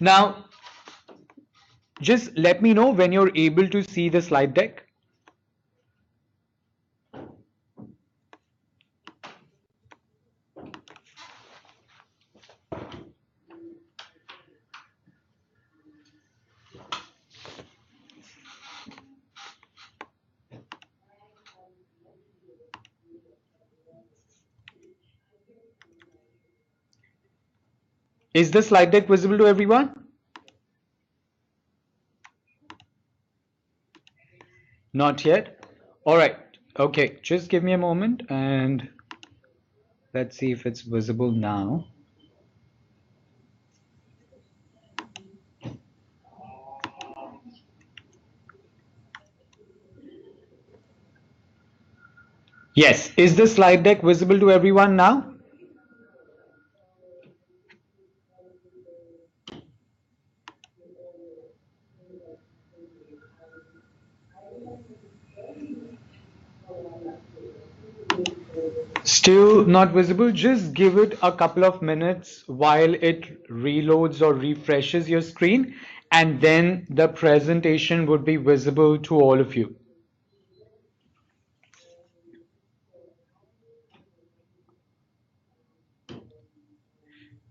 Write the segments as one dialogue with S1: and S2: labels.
S1: Now, just let me know when you're able to see the slide deck. Is the slide deck visible to everyone? Not yet. All right. Okay, just give me a moment and let's see if it's visible now. Yes, is the slide deck visible to everyone now? Still not visible? Just give it a couple of minutes while it reloads or refreshes your screen, and then the presentation would be visible to all of you.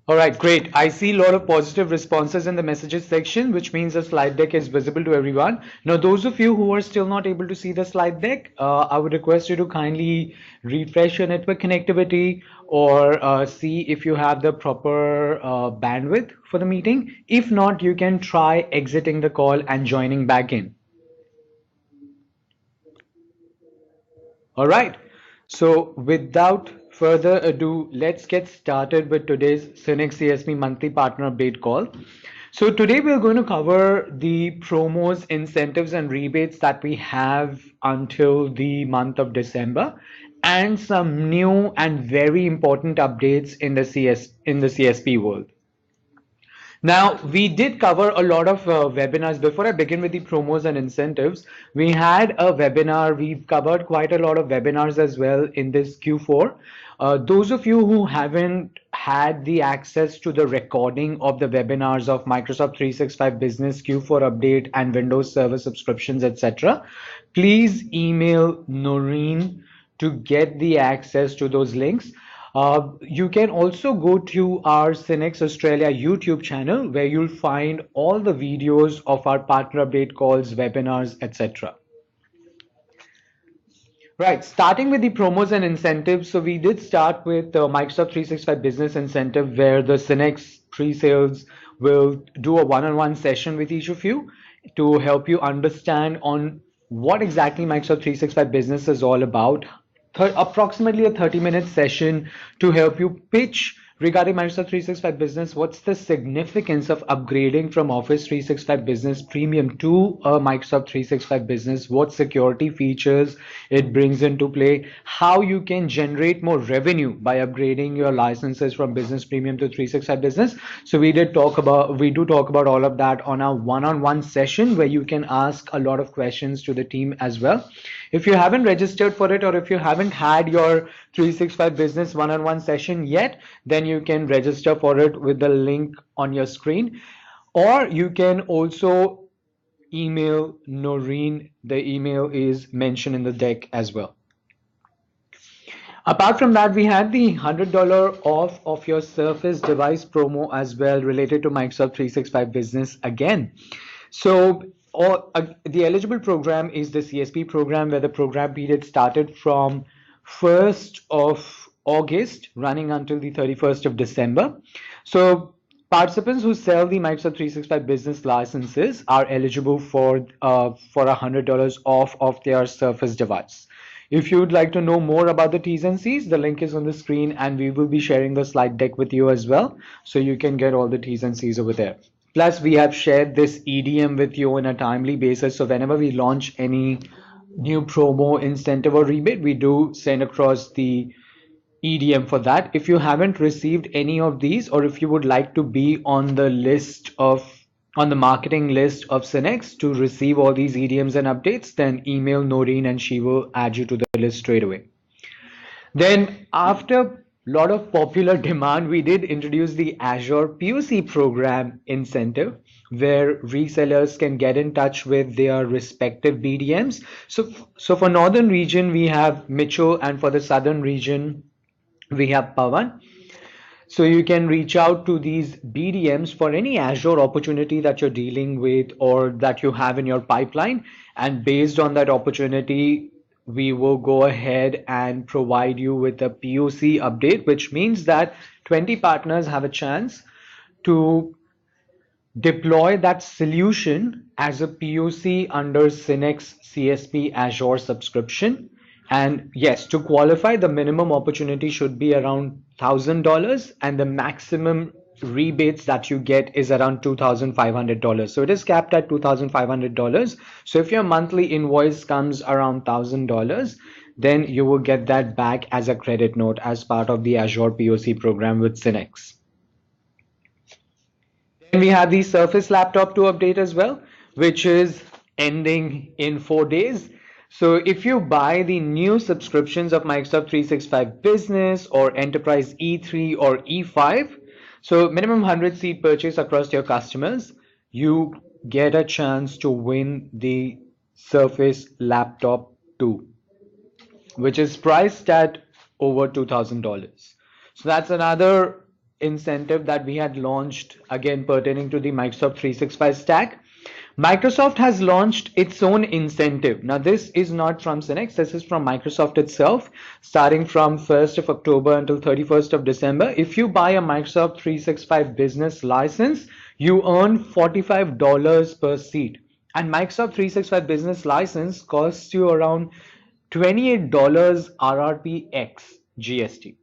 S1: All right, great. I see a lot of positive responses in the messages section, which means the slide deck is visible to everyone. Now, those of you who are still not able to see the slide deck, I would request you to kindly refresh your network connectivity or see if you have the proper bandwidth for the meeting. If not, you can try exiting the call and joining back in. All right. So without further ado, let's get started with today's Synnex CSP monthly partner update call. So today we're going to cover the promos, incentives, and rebates that we have until the month of December, and some new and very important updates in the CSP world. Now, we did cover a lot of webinars. Before I begin with the promos and incentives, we had a webinar. We've covered quite a lot of webinars as well in this Q4. Those of you who haven't had the access to the recording of the webinars of Microsoft 365 Business Q4 update and Windows Server subscriptions, etc., please email Noreen to get the access to those links. You can also go to our Synnex Australia YouTube channel where you'll find all the videos of our partner update calls, webinars, etc. Right, starting with the promos and incentives. So we did start with Microsoft 365 Business Incentive where the Synnex pre-sales will do a one-on-one session with each of you to help you understand on what exactly Microsoft 365 Business is all about. Approximately a 30-minute session to help you pitch regarding Microsoft 365 Business. What's the significance of upgrading from Office 365 Business Premium to a Microsoft 365 Business? What security features it brings into play? How you can generate more revenue by upgrading your licenses from Business Premium to 365 Business. So we do talk about all of that on our one-on-one session where you can ask a lot of questions to the team as well. If you haven't registered for it or if you haven't had your 365 Business one-on-one session yet, then you can register for it with the link on your screen. Or you can also email Noreen. The email is mentioned in the deck as well. Apart from that, we had the $100 off of your Surface device promo as well related to Microsoft 365 Business again. So the eligible program is the CSP program where the program period started from 1st of August running until the 31st of December. So participants who sell the Microsoft 365 Business licenses are eligible for $100 off of their Surface device. If you would like to know more about the T's and C's, the link is on the screen and we will be sharing the slide deck with you as well. So you can get all the T's and C's over there. Plus, we have shared this EDM with you on a timely basis. So whenever we launch any new promo, incentive or rebate, we do send across the EDM for that. If you haven't received any of these, or if you would like to be on the marketing list of Synnex to receive all these EDMs and updates, then email Noreen and she will add you to the list straight away. Then after lot of popular demand, we did introduce the Azure PoC Program incentive, where resellers can get in touch with their respective BDMs. So for northern region, we have Mitchell, and for the southern region, we have Pawan. So you can reach out to these BDMs for any Azure opportunity that you're dealing with or that you have in your pipeline. And based on that opportunity, we will go ahead and provide you with a POC update, which means that 20 partners have a chance to deploy that solution as a POC under Synex CSP Azure subscription. And yes, to qualify, the minimum opportunity should be around $1,000, and the maximum rebates that you get is around $2,500. So it is capped at $2,500. So if your monthly invoice comes around $1,000, then you will get that back as a credit note as part of the Azure POC program with Synex. Then we have the Surface Laptop 2 update as well, which is ending in 4 days. So if you buy the new subscriptions of Microsoft 365 Business or Enterprise E3 or E5, so minimum 100 seat purchase across your customers, you get a chance to win the Surface Laptop 2, which is priced at over $2,000. So that's another incentive that we had launched, again pertaining to the Microsoft 365 stack. Microsoft has launched its own incentive. Now this is not from Synex, this is from Microsoft itself, starting from 1st of October until 31st of December. If you buy a Microsoft 365 business license, you earn $45 per seat. And Microsoft 365 business license costs you around $28 RRP X GST.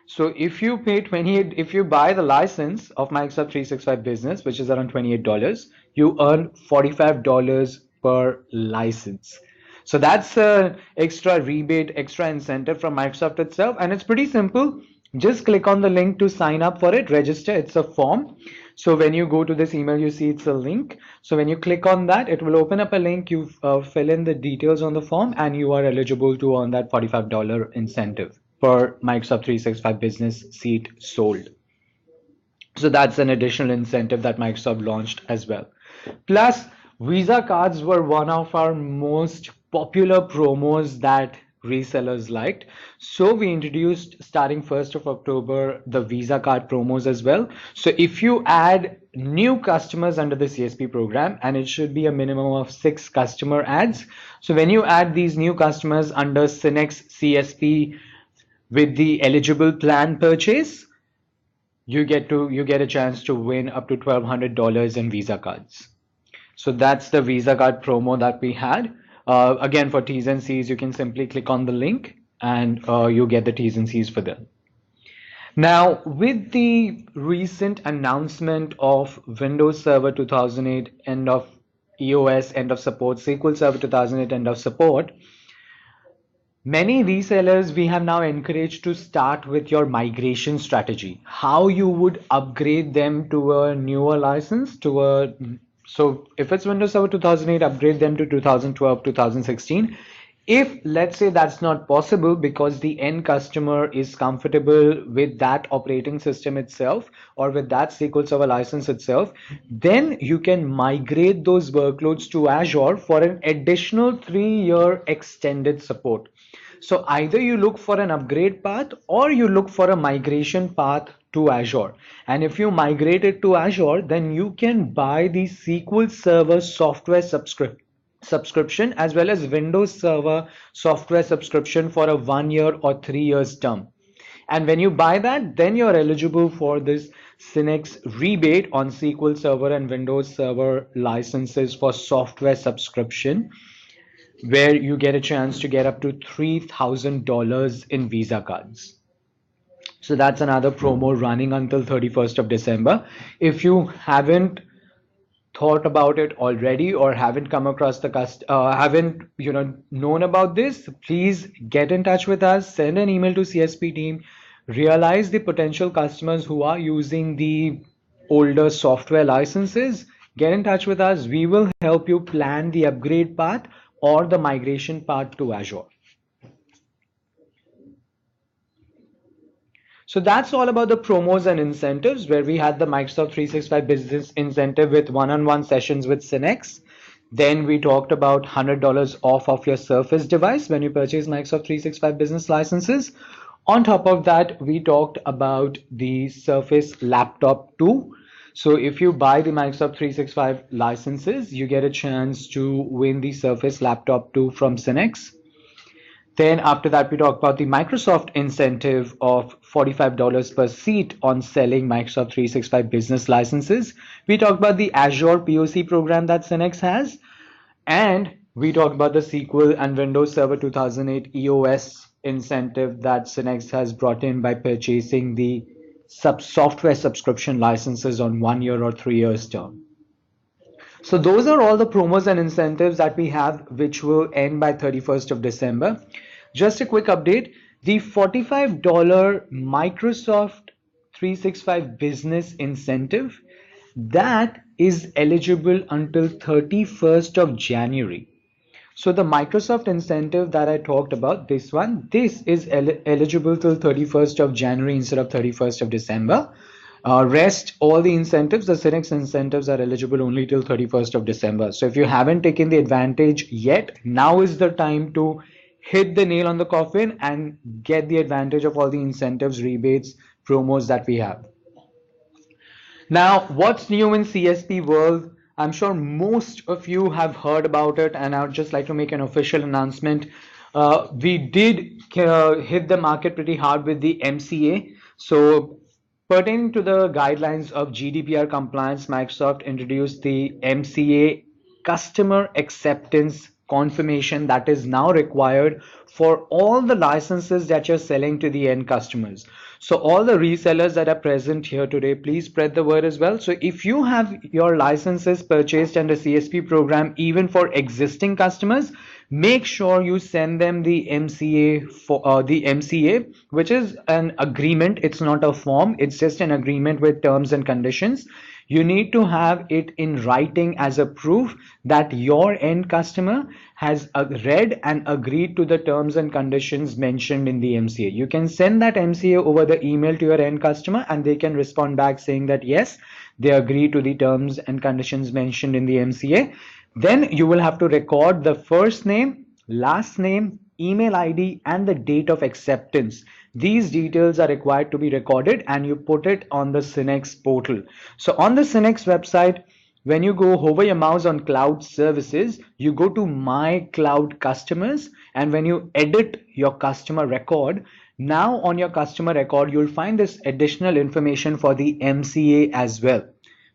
S1: So if you pay 28, if you buy the license of Microsoft 365 Business, which is around $28, you earn $45 per license. So that's an extra rebate, extra incentive from Microsoft itself. And it's pretty simple. Just click on the link to sign up for it, register. It's a form. So when you go to this email, you see it's a link. So when you click on that, it will open up a link. You fill in the details on the form and you are eligible to earn that $45 incentive per Microsoft 365 Business seat sold. So that's an additional incentive that Microsoft launched as well. Plus, Visa cards were one of our most popular promos that resellers liked. So we introduced, starting 1st of October, the Visa card promos as well. So if you add new customers under the CSP program, and it should be a minimum of 6 customer adds. So when you add these new customers under Synex CSP with the eligible plan purchase, you get a chance to win up to $1,200 in Visa cards. So that's the Visa card promo that we had. Again, for T's and C's, you can simply click on the link and you get the T's and C's for them. Now, with the recent announcement of Windows Server 2008 end of EOS end of support, SQL Server 2008 end of support, many resellers we have now encouraged to start with your migration strategy. How you would upgrade them to a newer license, so if it's Windows Server 2008, upgrade them to 2012, 2016. If let's say that's not possible because the end customer is comfortable with that operating system itself or with that SQL Server license itself, then you can migrate those workloads to Azure for an additional 3-year extended support. So either you look for an upgrade path or you look for a migration path to Azure. And if you migrate it to Azure, then you can buy the SQL Server software subscription as well as Windows Server software subscription for a 1 year or 3 years term. And when you buy that, then you're eligible for this Synex rebate on SQL Server and Windows Server licenses for software subscription, where you get a chance to get up to $3,000 in Visa cards. So that's another promo running until 31st of December. If you haven't thought about it already or haven't come across haven't known about this, please get in touch with us, send an email to CSP team, realize the potential customers who are using the older software licenses, get in touch with us. We will help you plan the upgrade path or the migration path to Azure. So that's all about the promos and incentives, where we had the Microsoft 365 Business Incentive with one-on-one sessions with Cinex. Then we talked about $100 off of your Surface device when you purchase Microsoft 365 Business licenses. On top of that, we talked about the Surface Laptop 2. So if you buy the Microsoft 365 licenses, you get a chance to win the Surface Laptop 2 from Cinex. Then after that, we talk about the Microsoft incentive of $45 per seat on selling Microsoft 365 business licenses. We talked about the Azure PoC program that Cinex has. And we talked about the SQL and Windows Server 2008 EOS incentive that Cinex has brought in by purchasing the software subscription licenses on 1 year or 3 years term. So those are all the promos and incentives that we have, which will end by 31st of December. Just a quick update, the $45 Microsoft 365 business incentive, that is eligible until 31st of January. So the Microsoft incentive that I talked about, this is eligible till 31st of January instead of 31st of December. Rest, all the incentives, the Cinex incentives are eligible only till 31st of December. So if you haven't taken the advantage yet, now is the time to hit the nail on the coffin and get the advantage of all the incentives, rebates, promos that we have. Now, what's new in CSP world? I'm sure most of you have heard about it, and I would just like to make an official announcement. We did hit the market pretty hard with the MCA. So pertaining to the guidelines of GDPR compliance, Microsoft introduced the MCA customer acceptance confirmation that is now required for all the licenses that you're selling to the end customers. So all the resellers that are present here today, please spread the word as well. So if you have your licenses purchased under CSP program, even for existing customers, make sure you send them the MCA for the MCA, which is an agreement. It's not a form. It's just an agreement with terms and conditions. You need to have it in writing as a proof that your end customer has read and agreed to the terms and conditions mentioned in the MCA. You can send that MCA over the email to your end customer and they can respond back saying that yes, they agree to the terms and conditions mentioned in the MCA. Then you will have to record the first name, last name, email ID, and the date of acceptance. These details are required to be recorded and you put it on the Cinex portal. So on the Cinex website, when you go hover your mouse on cloud services, you go to my cloud customers, and when you edit your customer record, now on your customer record, you'll find this additional information for the MCA as well,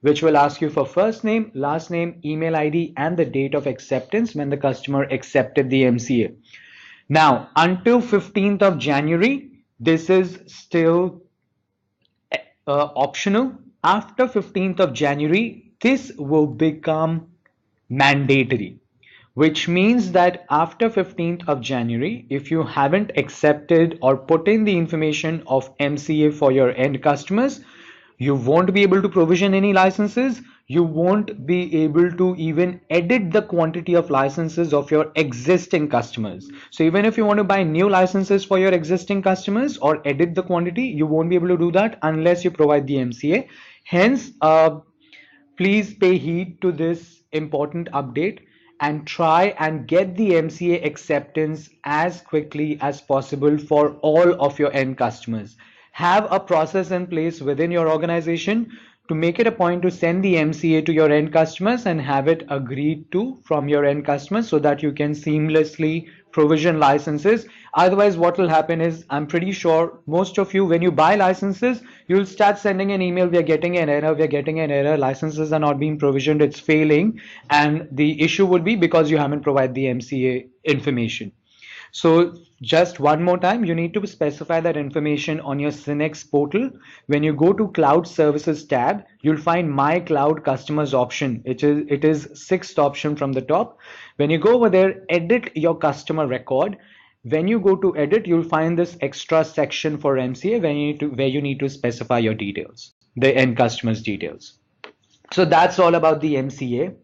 S1: which will ask you for first name, last name, email ID, and the date of acceptance when the customer accepted the MCA. Now, until 15th of January, this is still optional. After 15th of January, this will become mandatory, which means that after 15th of January, if you haven't accepted or put in the information of MCA for your end customers, you won't be able to provision any licenses. You won't be able to even edit the quantity of licenses of your existing customers. So even if you want to buy new licenses for your existing customers or edit the quantity, you won't be able to do that unless you provide the MCA. Hence, please pay heed to this important update and try and get the MCA acceptance as quickly as possible for all of your end customers. Have a process in place within your organization to make it a point to send the MCA to your end customers and have it agreed to from your end customers so that you can seamlessly provision licenses. Otherwise, what will happen is, I'm pretty sure most of you, when you buy licenses, you'll start sending an email, we are getting an error, licenses are not being provisioned, it's failing. And the issue would be because you haven't provided the MCA information. So just one more time, you need to specify that information on your Cinex portal. When you go to Cloud Services tab, you'll find My Cloud Customers option. It is sixth option from the top. When you go over there, edit your customer record. When you go to edit, you'll find this extra section for MCA where you need to specify your details, the end customer's details. So that's all about the MCA.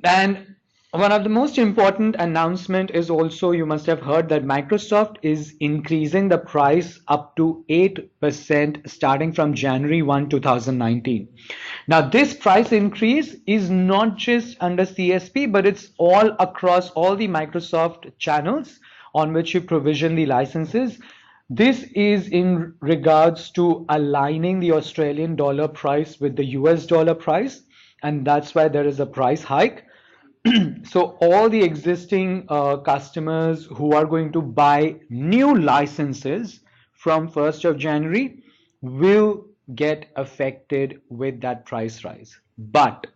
S1: And One of the most important announcement is also, you must have heard that Microsoft is increasing the price up to 8% starting from January 1, 2019. Now, this price increase is not just under CSP, but it's all across all the Microsoft channels on which you provision the licenses. This is in regards to aligning the Australian dollar price with the US dollar price, and that's why there is a price hike. So all the existing customers who are going to buy new licenses from 1st of January will get affected with that price rise. But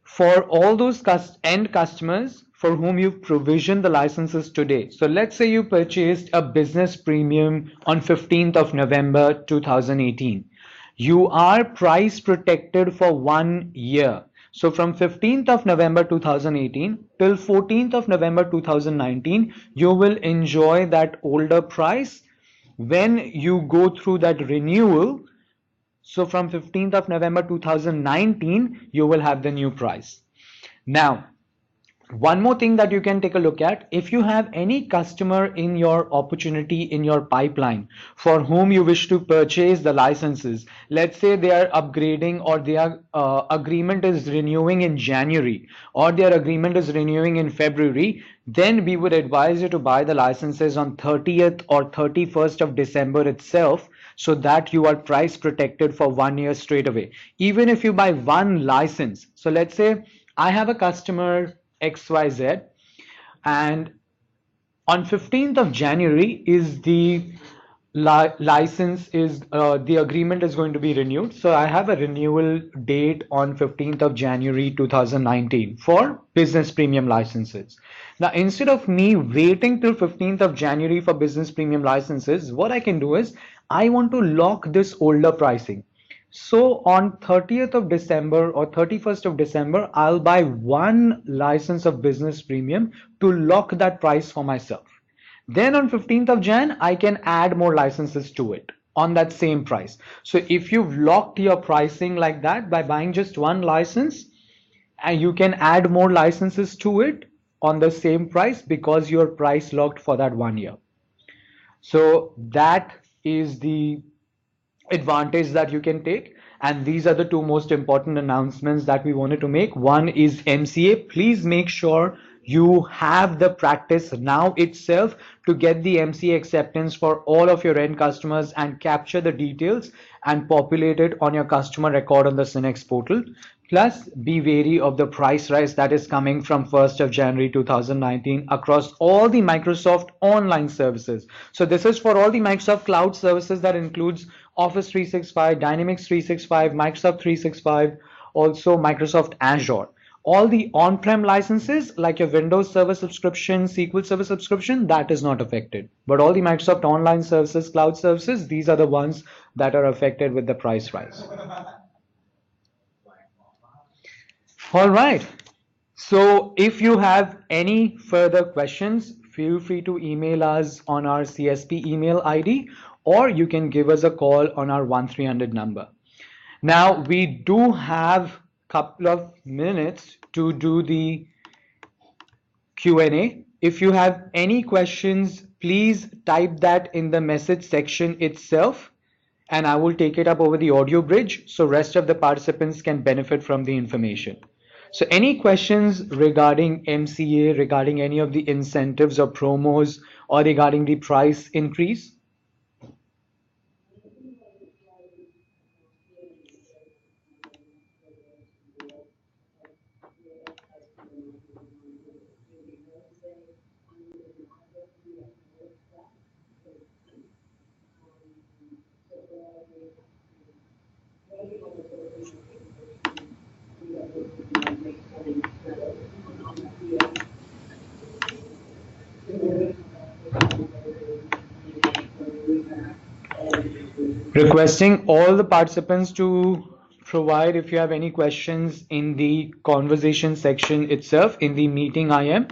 S1: for all those end customers for whom you've provisioned the licenses today, so let's say you purchased a business premium on 15th of November 2018, you are price protected for 1 year. So from 15th of November 2018 till 14th of November 2019, you will enjoy that older price. When you go through that renewal, so from 15th of November 2019, you will have the new price. Now, one more thing that you can take a look at, if you have any customer in your opportunity in your pipeline for whom you wish to purchase the licenses, let's say they are upgrading or their agreement is renewing in January or their agreement is renewing in February, then we would advise you to buy the licenses on 30th or 31st of December itself, so that you are price protected for 1 year straight away. Even if you buy one license, so let's say I have a customer XYZ, and on 15th of January is the license is the agreement is going to be renewed. So I have a renewal date on 15th of January 2019 for business premium licenses. Now, instead of me waiting till 15th of January for business premium licenses, what I can do is I want to lock this older pricing. So on 30th of December or 31st of December, I'll buy one license of business premium to lock that price for myself. Then on 15th of Jan, I can add more licenses to it on that same price. So if you've locked your pricing like that by buying just one license, and you can add more licenses to it on the same price because you're price locked for that 1 year. So that is the advantage that you can take, and these are the two most important announcements that we wanted to make. One is MCA. Please make sure you have the practice now itself to get the MCA acceptance for all of your end customers and capture the details and populate it on your customer record on the Synex portal. Plus, be wary of the price rise that is coming from 1st of January 2019 across all the Microsoft online services. So this is for all the Microsoft cloud services that includes Office 365, Dynamics 365, Microsoft 365, also Microsoft Azure. All the on-prem licenses like your Windows Server subscription, SQL Server subscription, that is not affected. But all the Microsoft online services, cloud services, these are the ones that are affected with the price rise. All right. So if you have any further questions, feel free to email us on our CSP email ID, or you can give us a call on our 1300 number. Now we do have a couple of minutes to do the Q&A. If you have any questions, please type that in the message section itself, and I will take it up over the audio bridge so rest of the participants can benefit from the information. So any questions regarding MCA, regarding any of the incentives or promos, or regarding the price increase? Requesting all the participants to provide if you have any questions in the conversation section itself in the meeting IM.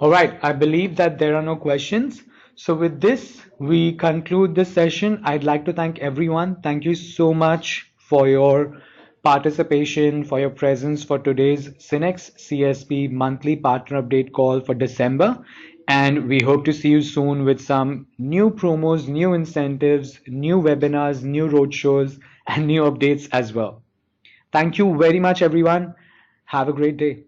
S1: All right, I believe that there are no questions. So with this, we conclude this session. I'd like to thank everyone. Thank you so much for your participation, for your presence for today's Cinex CSP monthly partner update call for December. And we hope to see you soon with some new promos, new incentives, new webinars, new roadshows, and new updates as well. Thank you very much, everyone. Have a great day.